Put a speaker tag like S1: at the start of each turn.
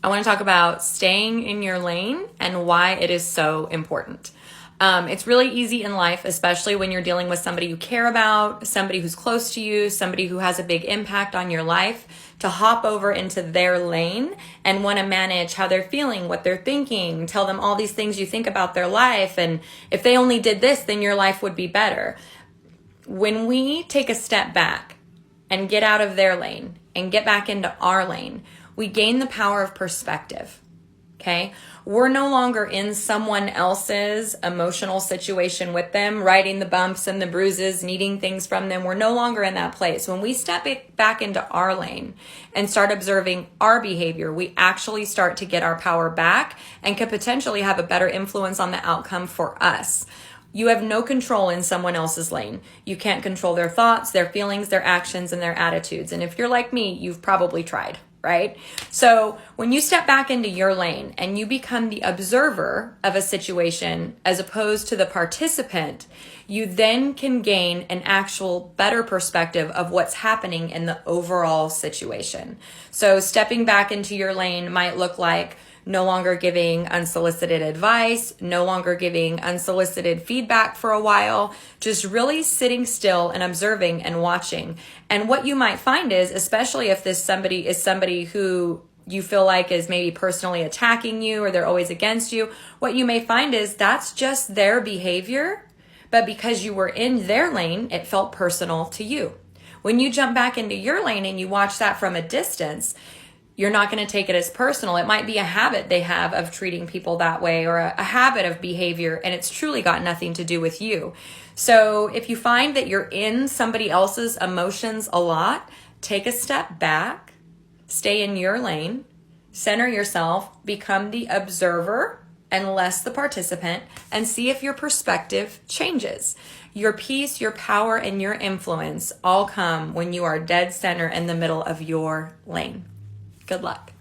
S1: I want to talk about staying in your lane and why it is so important. It's really easy in life, especially when you're dealing with somebody you care about, somebody who's close to you, somebody who has a big impact on your life, to hop over into their lane and want to manage how they're feeling, what they're thinking, tell them all these things you think about their life. And if they only did this, then your life would be better. When we take a step back and get out of their lane and get back into our lane, we gain the power of perspective. Okay, we're no longer in someone else's emotional situation with them, riding the bumps and the bruises, needing things from them. We're no longer in that place. When we step back into our lane and start observing our behavior, we actually start to get our power back and could potentially have a better influence on the outcome for us. You have no control in someone else's lane. You can't control their thoughts, their feelings, their actions, and their attitudes. And if you're like me, you've probably tried. Right? So when you step back into your lane and you become the observer of a situation as opposed to the participant, you then can gain an actual better perspective of what's happening in the overall situation. So stepping back into your lane might look like no longer giving unsolicited advice, no longer giving unsolicited feedback for a while, just really sitting still and observing and watching. And what you might find is, especially if this somebody is somebody who you feel like is maybe personally attacking you or they're always against you, what you may find is that's just their behavior, but because you were in their lane, it felt personal to you. When you jump back into your lane and you watch that from a distance, you're not going to take it as personal. It might be a habit they have of treating people that way, or a habit of behavior, and it's truly got nothing to do with you. So if you find that you're in somebody else's emotions a lot, take a step back, stay in your lane, center yourself, become the observer and less the participant, and see if your perspective changes. Your peace, your power, and your influence all come when you are dead center in the middle of your lane. Good luck.